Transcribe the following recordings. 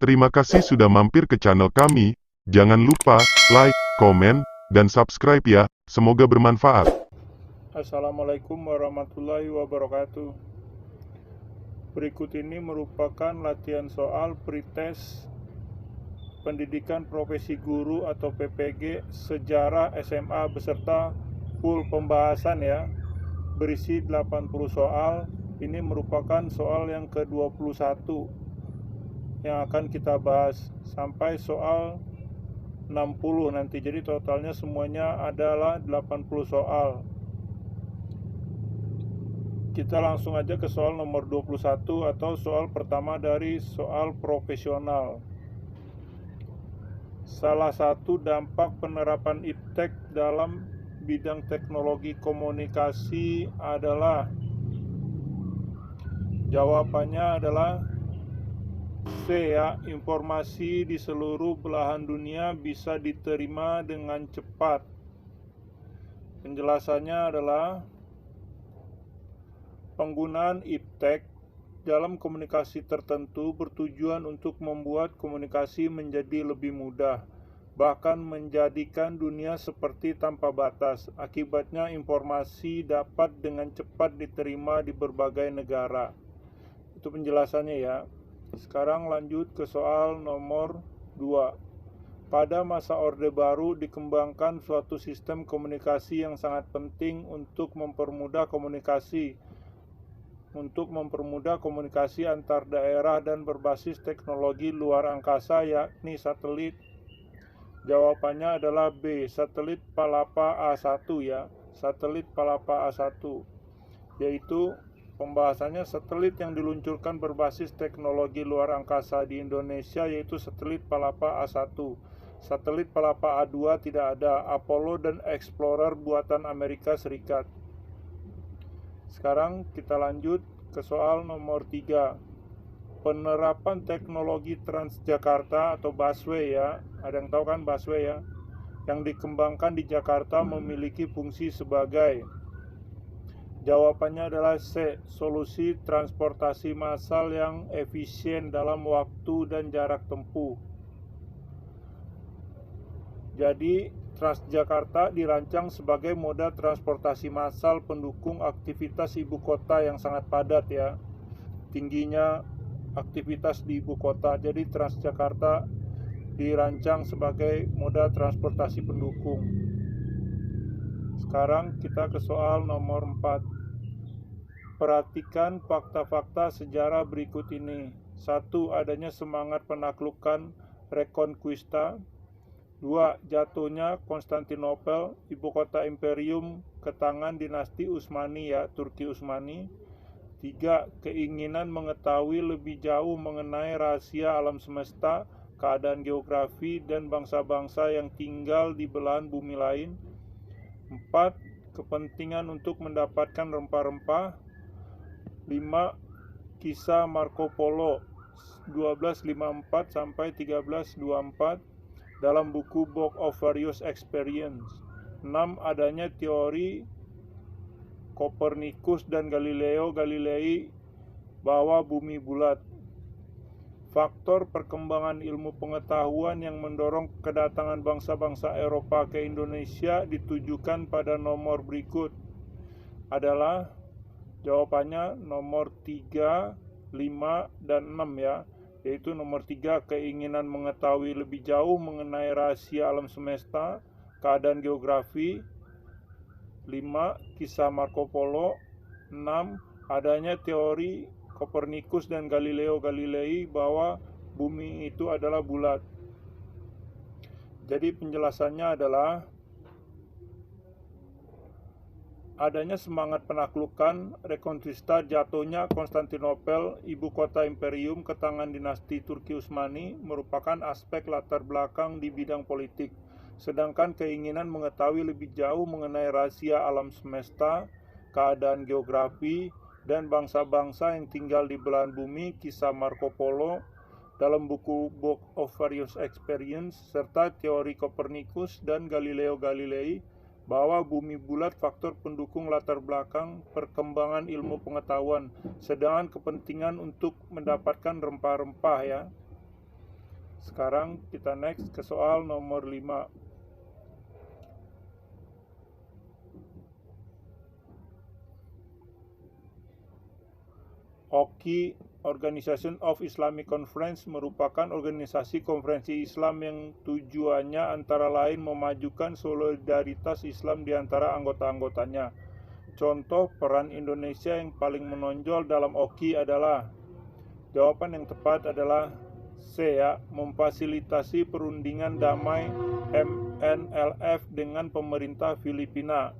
Terima kasih sudah mampir ke channel kami. Jangan lupa like, komen, dan subscribe ya. Semoga bermanfaat. Assalamualaikum warahmatullahi wabarakatuh. Berikut ini merupakan latihan soal pretest pendidikan profesi guru atau PPG sejarah SMA beserta full pembahasan ya. Berisi 80 soal. Ini merupakan soal yang ke-21 yang akan kita bahas sampai soal 60 nanti. Jadi totalnya semuanya adalah 80 soal. Kita langsung aja ke soal nomor 21 atau soal pertama dari soal profesional. Salah satu dampak penerapan iptek dalam bidang teknologi komunikasi adalah, jawabannya adalah C ya, informasi di seluruh belahan dunia bisa diterima dengan cepat. Penjelasannya adalah penggunaan iptek dalam komunikasi tertentu bertujuan untuk membuat komunikasi menjadi lebih mudah, bahkan menjadikan dunia seperti tanpa batas. Akibatnya informasi dapat dengan cepat diterima di berbagai negara. Itu penjelasannya ya. Sekarang lanjut ke soal nomor 2. Pada masa Orde Baru dikembangkan suatu sistem komunikasi yang sangat penting untuk mempermudah komunikasi antar daerah dan berbasis teknologi luar angkasa, yakni satelit. Jawabannya adalah B, satelit Palapa A1 ya, satelit Palapa A1, yaitu pembahasannya satelit yang diluncurkan berbasis teknologi luar angkasa di Indonesia yaitu satelit Palapa A1. Satelit Palapa A2 tidak ada, Apollo dan Explorer buatan Amerika Serikat. Sekarang kita lanjut ke soal nomor 3. Penerapan teknologi Transjakarta atau busway ya. Ada yang tahu kan busway ya? Yang dikembangkan di Jakarta memiliki fungsi sebagai, jawabannya adalah C, solusi transportasi massal yang efisien dalam waktu dan jarak tempuh. Jadi Transjakarta dirancang sebagai moda transportasi massal pendukung aktivitas ibu kota yang sangat padat ya. Tingginya aktivitas di ibu kota. Jadi Transjakarta dirancang sebagai moda transportasi pendukung. Sekarang kita ke soal nomor 4. Perhatikan fakta-fakta sejarah berikut ini. 1. Adanya semangat penaklukan Reconquista. 2. Jatuhnya Konstantinopel, ibu kota imperium, ke tangan dinasti Utsmani ya, Turki Utsmani. 3. Keinginan mengetahui lebih jauh mengenai rahasia alam semesta, keadaan geografi, dan bangsa-bangsa yang tinggal di belahan bumi lain. 4. Kepentingan untuk mendapatkan rempah-rempah. 5. Kisah Marco Polo 1254 sampai 1324 dalam buku Book of Various Experience. 6. Adanya teori Kopernikus dan Galileo Galilei bahwa bumi bulat. Faktor perkembangan ilmu pengetahuan yang mendorong kedatangan bangsa-bangsa Eropa ke Indonesia ditujukan pada nomor berikut adalah, jawabannya nomor 3, 5, dan 6 ya. Yaitu nomor 3, keinginan mengetahui lebih jauh mengenai rahasia alam semesta, keadaan geografi. 5. Kisah Marco Polo. 6. Adanya teori Kopernikus dan Galileo Galilei bahwa bumi itu adalah bulat. Jadi penjelasannya adalah, adanya semangat penaklukan Reconquista, jatuhnya Konstantinopel, ibu kota imperium, ke tangan dinasti Turki Utsmani merupakan aspek latar belakang di bidang politik. Sedangkan keinginan mengetahui lebih jauh mengenai rahasia alam semesta, keadaan geografi, dan bangsa-bangsa yang tinggal di belahan bumi, kisah Marco Polo dalam buku Book of Various Experience, serta teori Kopernikus dan Galileo Galilei bahwa bumi bulat faktor pendukung latar belakang perkembangan ilmu pengetahuan, sedangkan kepentingan untuk mendapatkan rempah-rempah ya. Sekarang kita next ke soal nomor 5. OIC, Organization of Islamic Conference, merupakan organisasi konferensi Islam yang tujuannya antara lain memajukan solidaritas Islam di antara anggota-anggotanya. Contoh peran Indonesia yang paling menonjol dalam OIC adalah, jawaban yang tepat adalah C ya, memfasilitasi perundingan damai MNLF dengan pemerintah Filipina.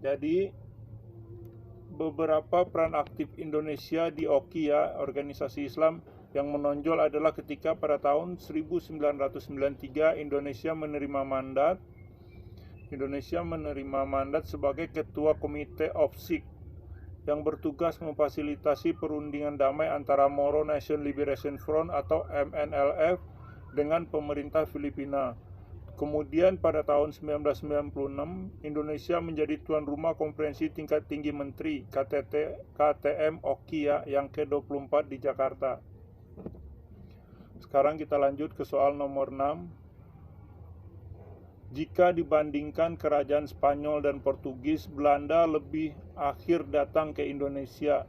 Jadi beberapa peran aktif Indonesia di OIC ya, organisasi Islam yang menonjol adalah ketika pada tahun 1993 Indonesia menerima mandat sebagai ketua komite OIC yang bertugas memfasilitasi perundingan damai antara Moro Nation Liberation Front atau MNLF dengan pemerintah Filipina. Kemudian pada tahun 1996, Indonesia menjadi tuan rumah konferensi tingkat tinggi menteri KTM OIC yang ke-24 di Jakarta. Sekarang kita lanjut ke soal nomor 6. Jika dibandingkan kerajaan Spanyol dan Portugis, Belanda lebih akhir datang ke Indonesia.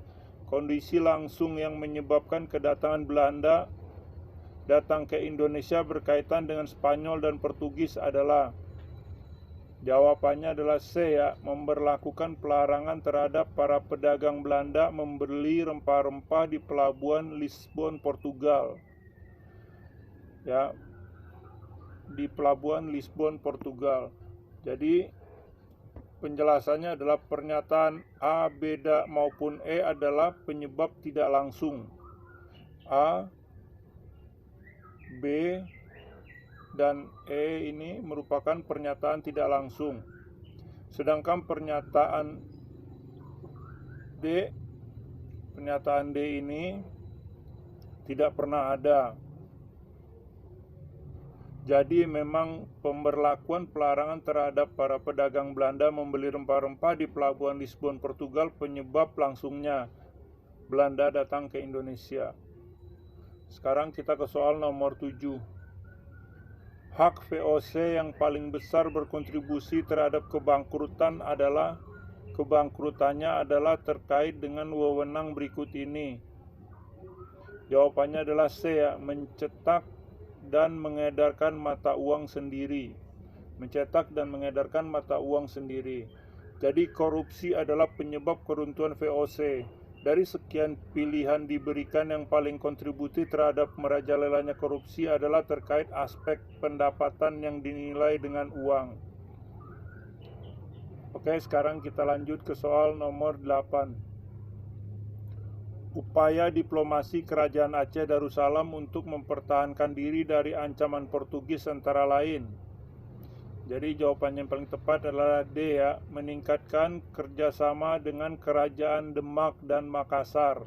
Kondisi langsung yang menyebabkan kedatangan Belanda datang ke Indonesia berkaitan dengan Spanyol dan Portugis adalah, jawabannya adalah C ya, memberlakukan pelarangan terhadap para pedagang Belanda membeli rempah-rempah di pelabuhan Lisbon, Portugal. Ya, di pelabuhan Lisbon, Portugal. Jadi penjelasannya adalah pernyataan A, B, maupun E adalah penyebab tidak langsung. A, B, dan E ini merupakan pernyataan tidak langsung. Sedangkan pernyataan D ini tidak pernah ada. Jadi memang pemberlakuan pelarangan terhadap para pedagang Belanda membeli rempah-rempah di pelabuhan Lisbon, Portugal penyebab langsungnya Belanda datang ke Indonesia. Sekarang kita ke soal nomor 7. Hak VOC yang paling besar berkontribusi terhadap kebangkrutannya adalah terkait dengan wewenang berikut ini. Jawabannya adalah C ya, mencetak dan mengedarkan mata uang sendiri. Jadi korupsi adalah penyebab keruntuhan VOC. Dari sekian pilihan diberikan, yang paling kontributif terhadap merajalelanya korupsi adalah terkait aspek pendapatan yang dinilai dengan uang. Oke, sekarang kita lanjut ke soal nomor 8. Upaya diplomasi Kerajaan Aceh Darussalam untuk mempertahankan diri dari ancaman Portugis antara lain. Jadi jawabannya yang paling tepat adalah D ya, meningkatkan kerjasama dengan Kerajaan Demak dan Makassar.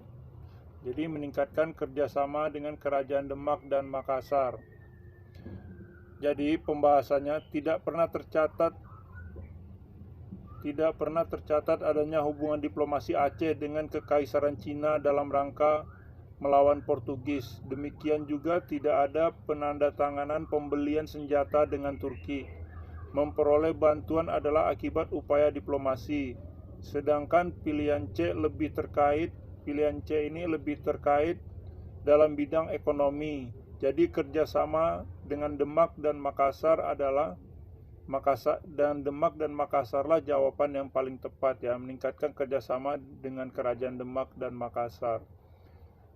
Jadi meningkatkan kerjasama dengan Kerajaan Demak dan Makassar. Jadi pembahasannya tidak pernah tercatat adanya hubungan diplomasi Aceh dengan Kekaisaran Cina dalam rangka melawan Portugis. Demikian juga tidak ada penandatanganan pembelian senjata dengan Turki. Memperoleh bantuan adalah akibat upaya diplomasi. Sedangkan pilihan C ini lebih terkait dalam bidang ekonomi. Jadi kerjasama dengan Demak dan Makassar dan Makassarlah jawaban yang paling tepat ya, meningkatkan kerjasama dengan Kerajaan Demak dan Makassar.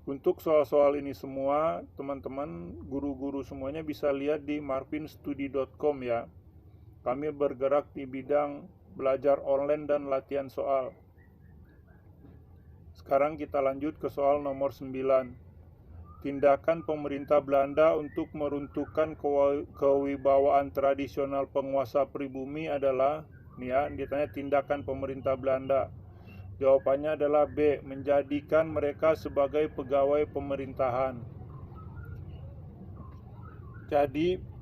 Untuk soal-soal ini semua, teman-teman guru-guru semuanya bisa lihat di marvinstudi.com ya. Kami bergerak di bidang belajar online dan latihan soal. Sekarang kita lanjut ke soal nomor 9. Tindakan pemerintah Belanda untuk meruntuhkan kewibawaan tradisional penguasa pribumi adalah, ditanya tindakan pemerintah Belanda. Jawabannya adalah B, menjadikan mereka sebagai pegawai pemerintahan. Jadi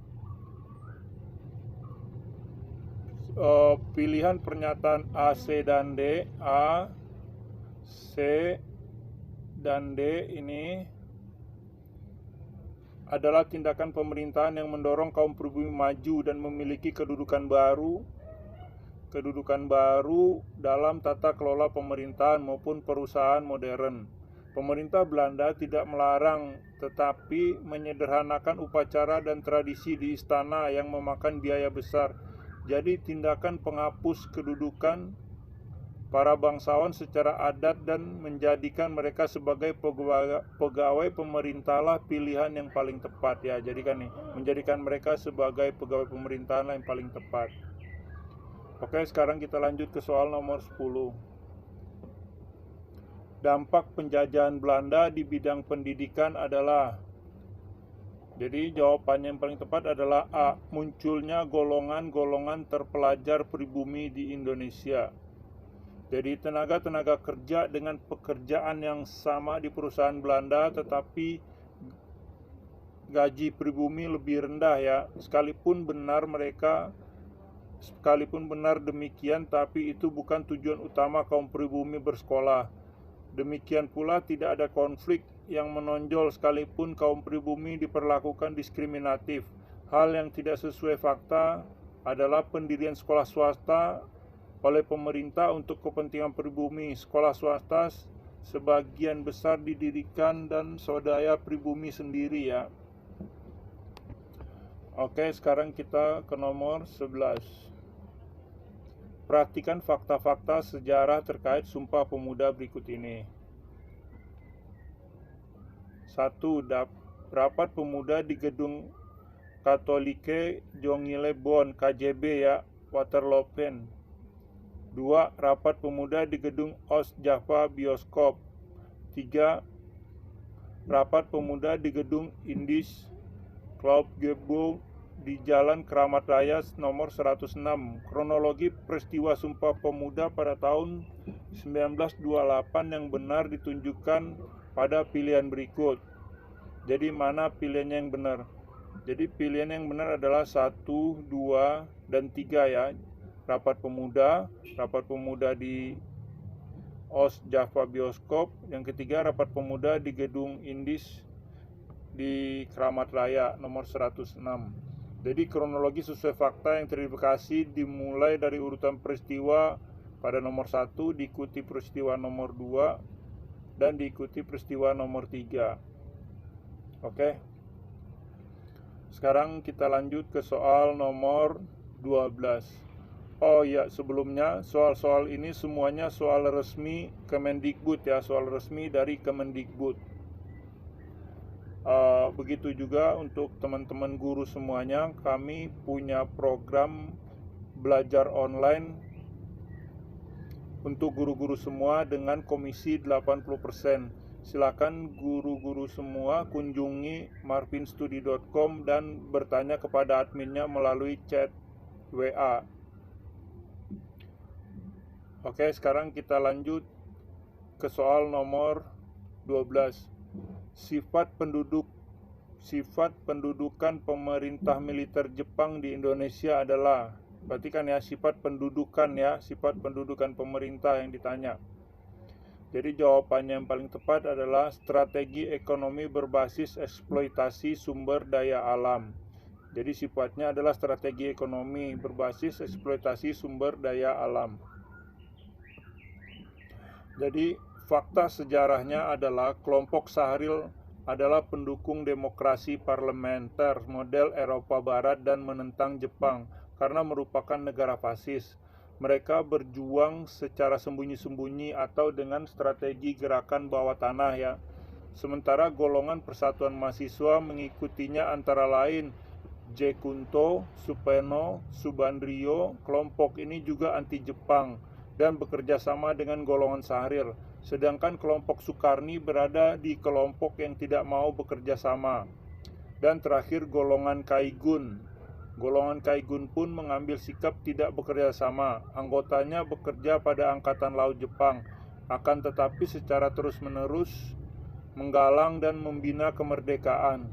pilihan pernyataan A, C, dan D, A, C, dan D ini adalah tindakan pemerintahan yang mendorong kaum pribumi maju dan memiliki kedudukan baru dalam tata kelola pemerintahan maupun perusahaan modern. Pemerintah Belanda tidak melarang, tetapi menyederhanakan upacara dan tradisi di istana yang memakan biaya besar. Jadi tindakan penghapus kedudukan para bangsawan secara adat dan menjadikan mereka sebagai pegawai pemerintahlah pilihan yang paling tepat ya. Jadi kan nih, menjadikan mereka sebagai pegawai pemerintahan yang paling tepat. Oke, sekarang kita lanjut ke soal nomor 10. Dampak penjajahan Belanda di bidang pendidikan adalah, jadi jawabannya yang paling tepat adalah A. Munculnya golongan-golongan terpelajar pribumi di Indonesia. Jadi tenaga kerja dengan pekerjaan yang sama di perusahaan Belanda, tetapi gaji pribumi lebih rendah ya. Sekalipun benar demikian, tapi itu bukan tujuan utama kaum pribumi bersekolah. Demikian pula tidak ada konflik yang menonjol sekalipun kaum pribumi diperlakukan diskriminatif. Hal yang tidak sesuai fakta adalah pendirian sekolah swasta oleh pemerintah untuk kepentingan pribumi. Sekolah swasta sebagian besar didirikan dan swadaya pribumi sendiri ya. Oke, sekarang kita ke nomor 11. Perhatikan fakta-fakta sejarah terkait Sumpah Pemuda berikut ini. 1. Rapat pemuda di Gedung Katolike Jongile Bon KJB ya, Waterloopen. 2. Rapat pemuda di Gedung Oost Java Bioskop. 3. Rapat pemuda di Gedung Indis Clubgebouw di Jalan Keramat Raya nomor 106. Kronologi peristiwa Sumpah Pemuda pada tahun 1928 yang benar ditunjukkan pada pilihan berikut. Jadi mana pilihannya yang benar? Jadi pilihan yang benar adalah 1, 2, dan 3 ya. Rapat pemuda di Oost Java Bioskop. Yang ketiga, rapat pemuda di Gedung Indis di Keramat Raya nomor 106. Jadi kronologi sesuai fakta yang terverifikasi dimulai dari urutan peristiwa pada nomor 1, diikuti peristiwa nomor 2, dan diikuti peristiwa nomor 3. Oke. Sekarang kita lanjut ke soal nomor 12. Oh ya, sebelumnya soal-soal ini semuanya soal resmi Kemendikbud ya, soal resmi dari Kemendikbud. Begitu juga untuk teman-teman guru semuanya, kami punya program belajar online untuk guru-guru semua dengan komisi 80%. Silakan guru-guru semua kunjungi marvinstudi.com dan bertanya kepada adminnya melalui chat WA. Oke, sekarang kita lanjut ke soal nomor 12. Sifat pendudukan pemerintah militer Jepang di Indonesia adalah, perhatikan ya, sifat pendudukan pemerintah yang ditanya. Jadi jawabannya yang paling tepat adalah strategi ekonomi berbasis eksploitasi sumber daya alam. Jadi sifatnya adalah strategi ekonomi berbasis eksploitasi sumber daya alam. Jadi fakta sejarahnya adalah kelompok Sahril adalah pendukung demokrasi parlementer model Eropa Barat dan menentang Jepang karena merupakan negara fasis. Mereka berjuang secara sembunyi-sembunyi atau dengan strategi gerakan bawah tanah ya. Sementara golongan Persatuan Mahasiswa mengikutinya antara lain Jekunto, Supeno, Subandrio. Kelompok ini juga anti Jepang dan bekerja sama dengan golongan Sahril. Sedangkan kelompok Sukarni berada di kelompok yang tidak mau bekerja sama. Dan terakhir golongan Kaigun. Golongan Kaigun pun mengambil sikap tidak bekerja sama. Anggotanya bekerja pada Angkatan Laut Jepang, akan tetapi secara terus-menerus menggalang dan membina kemerdekaan.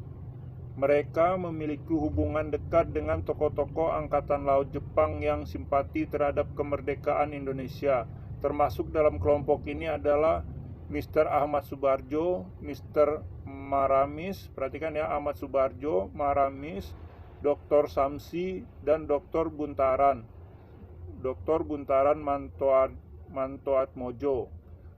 Mereka memiliki hubungan dekat dengan tokoh-tokoh Angkatan Laut Jepang yang simpati terhadap kemerdekaan Indonesia. Termasuk dalam kelompok ini adalah Mr. Ahmad Subarjo, Mr. Maramis, perhatikan ya, Ahmad Subarjo, Maramis, Dr. Samsi, dan Dr. Buntaran. Dr. Buntaran Mantoatmojo.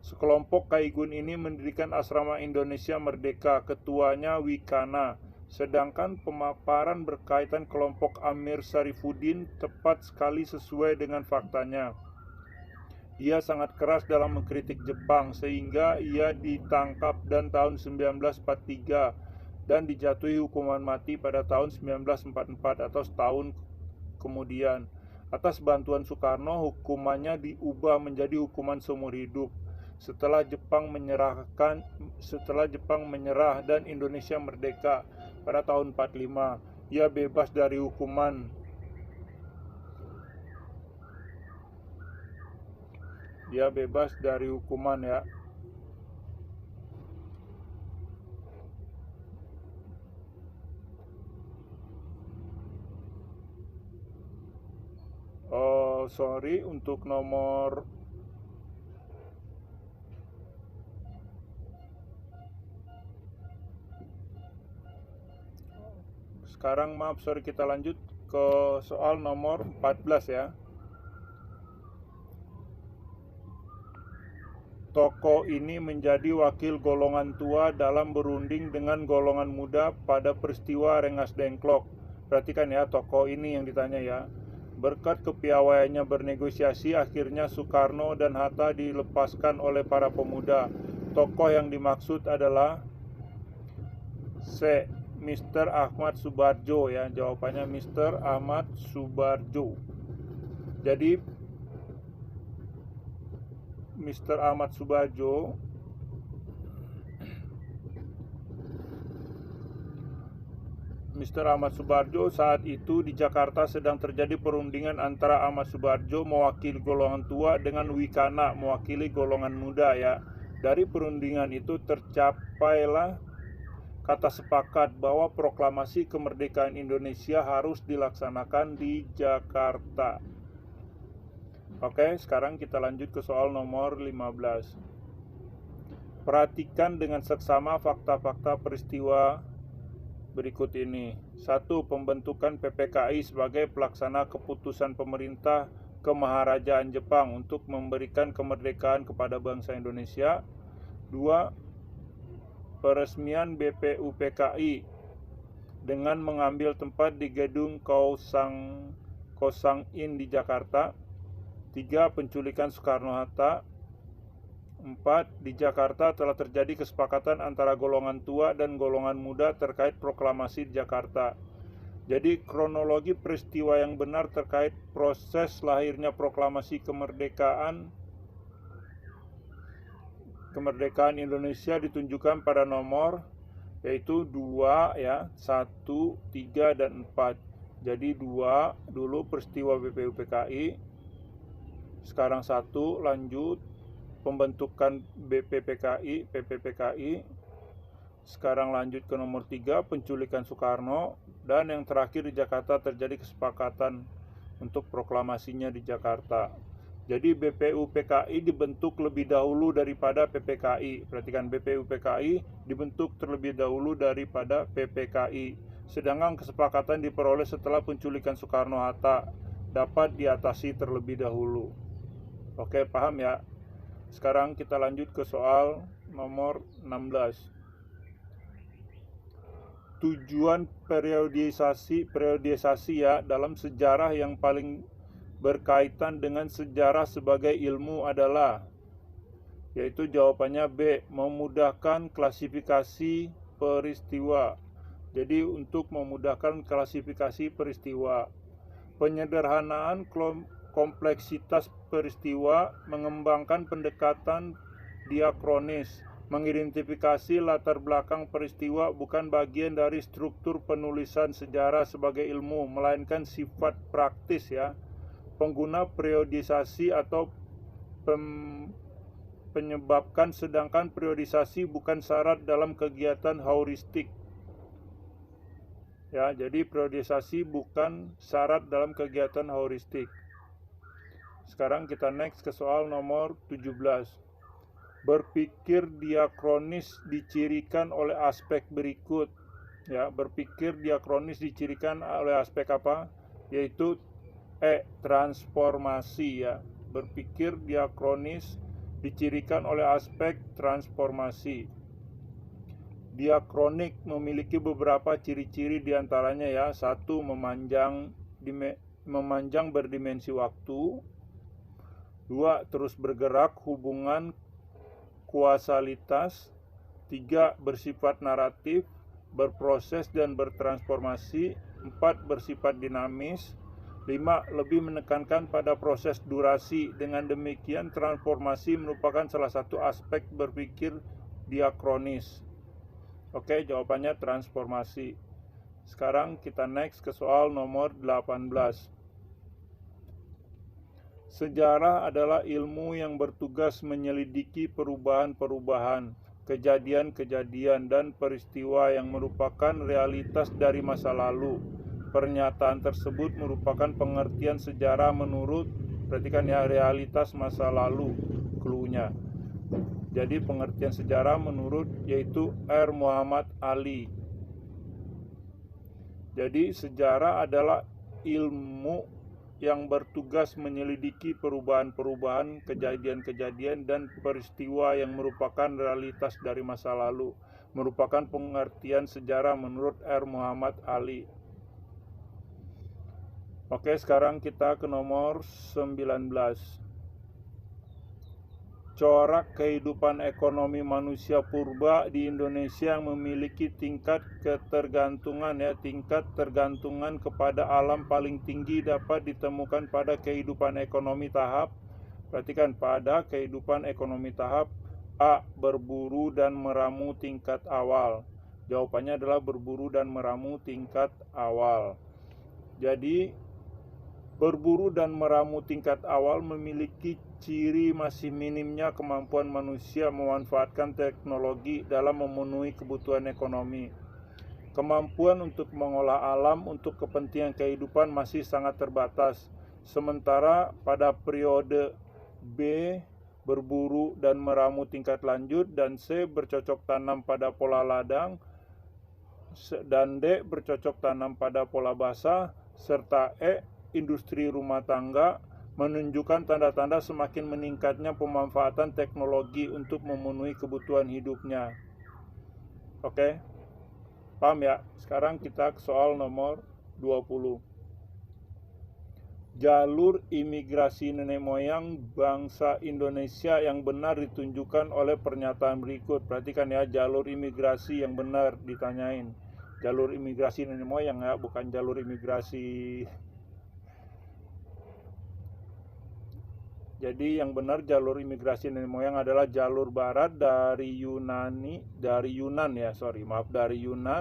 Sekelompok Kaigun ini mendirikan Asrama Indonesia Merdeka, ketuanya Wikana. Sedangkan pemaparan berkaitan kelompok Amir Syarifuddin tepat sekali sesuai dengan faktanya. Ia sangat keras dalam mengkritik Jepang sehingga ia ditangkap dan tahun 1943 dan dijatuhi hukuman mati pada tahun 1944 atau setahun kemudian. Atas bantuan Soekarno, hukumannya diubah menjadi hukuman seumur hidup. Setelah Jepang menyerah dan Indonesia merdeka pada tahun 45, ia bebas dari hukuman. Dia bebas dari hukuman ya. Oh, sorry, untuk nomor sekarang, maaf, sorry, kita lanjut ke soal nomor 14 ya. Tokoh ini menjadi wakil golongan tua dalam berunding dengan golongan muda pada peristiwa Rengas Dengklok. Perhatikan ya, tokoh ini yang ditanya ya. Berkat kepiawaiannya bernegosiasi, akhirnya Soekarno dan Hatta dilepaskan oleh para pemuda. Tokoh yang dimaksud adalah Mr. Ahmad Subarjo ya. Jawabannya Mr. Ahmad Subarjo. Jadi Mr. Ahmad Subarjo saat itu di Jakarta sedang terjadi perundingan antara Ahmad Subarjo mewakili golongan tua dengan Wikana mewakili golongan muda ya. Dari perundingan itu tercapailah kata sepakat bahwa proklamasi kemerdekaan Indonesia harus dilaksanakan di Jakarta. Oke, sekarang kita lanjut ke soal nomor 15. Perhatikan dengan seksama fakta-fakta peristiwa berikut ini. 1. Pembentukan PPKI sebagai pelaksana keputusan pemerintah Kemaharajaan Jepang untuk memberikan kemerdekaan kepada bangsa Indonesia. 2. Peresmian BPUPKI dengan mengambil tempat di gedung Kosang-In di Jakarta. 3. Penculikan Soekarno-Hatta. 4. Di Jakarta telah terjadi kesepakatan antara golongan tua dan golongan muda terkait proklamasi di Jakarta. Jadi kronologi peristiwa yang benar terkait proses lahirnya proklamasi kemerdekaan Indonesia ditunjukkan pada nomor yaitu 2 ya, 1, 3 dan 4. Jadi 2 dulu peristiwa BPUPKI. Sekarang 1 lanjut pembentukan PPPKI. Sekarang lanjut ke nomor 3 penculikan Soekarno. Dan yang terakhir di Jakarta terjadi kesepakatan untuk proklamasinya di Jakarta. Jadi BPUPKI dibentuk lebih dahulu daripada PPKI. Perhatikan, BPUPKI dibentuk terlebih dahulu daripada PPKI. Sedangkan kesepakatan diperoleh setelah penculikan Soekarno-Hatta dapat diatasi terlebih dahulu. Oke, paham ya? Sekarang kita lanjut ke soal nomor 16. Tujuan periodisasi ya dalam sejarah yang paling berkaitan dengan sejarah sebagai ilmu adalah, yaitu jawabannya B, memudahkan klasifikasi peristiwa. Jadi untuk memudahkan klasifikasi peristiwa, penyederhanaan kompleksitas peristiwa, mengembangkan pendekatan diakronis, mengidentifikasi latar belakang peristiwa bukan bagian dari struktur penulisan sejarah sebagai ilmu, melainkan sifat praktis ya. Pengguna periodisasi atau penyebabkan, sedangkan periodisasi bukan syarat dalam kegiatan heuristik. Ya, jadi periodisasi bukan syarat dalam kegiatan heuristik. Sekarang kita next ke soal nomor 17. Berpikir diakronis dicirikan oleh aspek berikut. Ya, berpikir diakronis dicirikan oleh aspek apa? Yaitu transformasi ya. Berpikir diakronis dicirikan oleh aspek transformasi. Diakronik memiliki beberapa ciri-ciri diantaranya ya. Satu, memanjang berdimensi waktu. Dua, terus bergerak hubungan kuasalitas. Tiga, bersifat naratif, berproses dan bertransformasi. Empat, bersifat dinamis. 5. Lebih menekankan pada proses durasi. Dengan demikian, transformasi merupakan salah satu aspek berpikir diakronis. Oke, jawabannya transformasi. Sekarang kita next ke soal nomor 18. Sejarah adalah ilmu yang bertugas menyelidiki perubahan-perubahan, kejadian-kejadian, dan peristiwa yang merupakan realitas dari masa lalu. Pernyataan tersebut merupakan pengertian sejarah menurut, perhatikan ya, realitas masa lalu, clue-nya. Jadi pengertian sejarah menurut yaitu R. Muhammad Ali. Jadi sejarah adalah ilmu yang bertugas menyelidiki perubahan-perubahan, kejadian-kejadian, dan peristiwa yang merupakan realitas dari masa lalu. Merupakan pengertian sejarah menurut R. Muhammad Ali. Oke, sekarang kita ke nomor 19. Corak kehidupan ekonomi manusia purba di Indonesia yang memiliki tingkat tergantungan kepada alam paling tinggi dapat ditemukan pada kehidupan ekonomi tahap. Perhatikan, pada kehidupan ekonomi tahap A. Berburu dan meramu tingkat awal. Jawabannya adalah berburu dan meramu tingkat awal. Jadi berburu dan meramu tingkat awal memiliki ciri masih minimnya kemampuan manusia memanfaatkan teknologi dalam memenuhi kebutuhan ekonomi. Kemampuan untuk mengolah alam untuk kepentingan kehidupan masih sangat terbatas. Sementara pada periode B, berburu dan meramu tingkat lanjut, dan C, bercocok tanam pada pola ladang, dan D, bercocok tanam pada pola basah, serta E, industri rumah tangga, menunjukkan tanda-tanda semakin meningkatnya pemanfaatan teknologi untuk memenuhi kebutuhan hidupnya. Oke, paham ya? Sekarang kita ke soal nomor 20. Jalur imigrasi nenek moyang bangsa Indonesia yang benar ditunjukkan oleh pernyataan berikut. Perhatikan ya, jalur imigrasi yang benar ditanyain. Jalur imigrasi nenek moyang ya, bukan jalur imigrasi. Jadi yang benar jalur imigrasi nenek moyang adalah jalur barat dari Yunan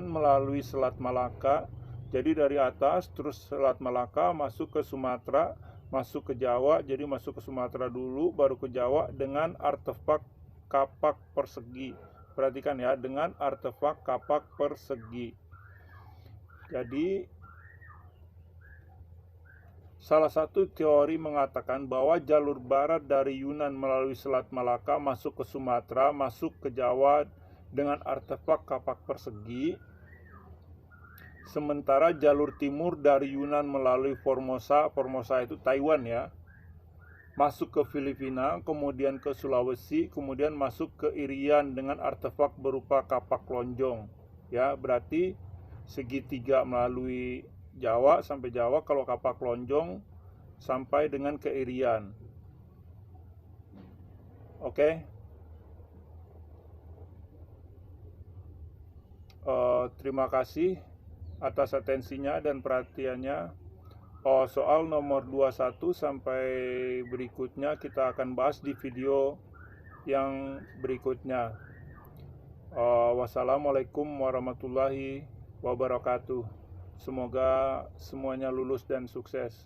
melalui Selat Malaka. Jadi dari atas terus Selat Malaka masuk ke Sumatera, masuk ke Jawa. Jadi masuk ke Sumatera dulu baru ke Jawa dengan artefak kapak persegi. Perhatikan ya, dengan artefak kapak persegi. Jadi salah satu teori mengatakan bahwa jalur barat dari Yunan melalui Selat Malaka masuk ke Sumatera, masuk ke Jawa dengan artefak kapak persegi. Sementara jalur timur dari Yunan melalui Formosa itu Taiwan ya, masuk ke Filipina, kemudian ke Sulawesi, kemudian masuk ke Irian dengan artefak berupa kapak lonjong. Ya, berarti segitiga melalui Jawa sampai Jawa, kalau kapak lonjong sampai dengan ke Irian. Oke. Terima kasih atas atensinya dan perhatiannya. Soal nomor 21 sampai berikutnya kita akan bahas di video yang berikutnya. Wassalamualaikum warahmatullahi wabarakatuh. Semoga semuanya lulus dan sukses.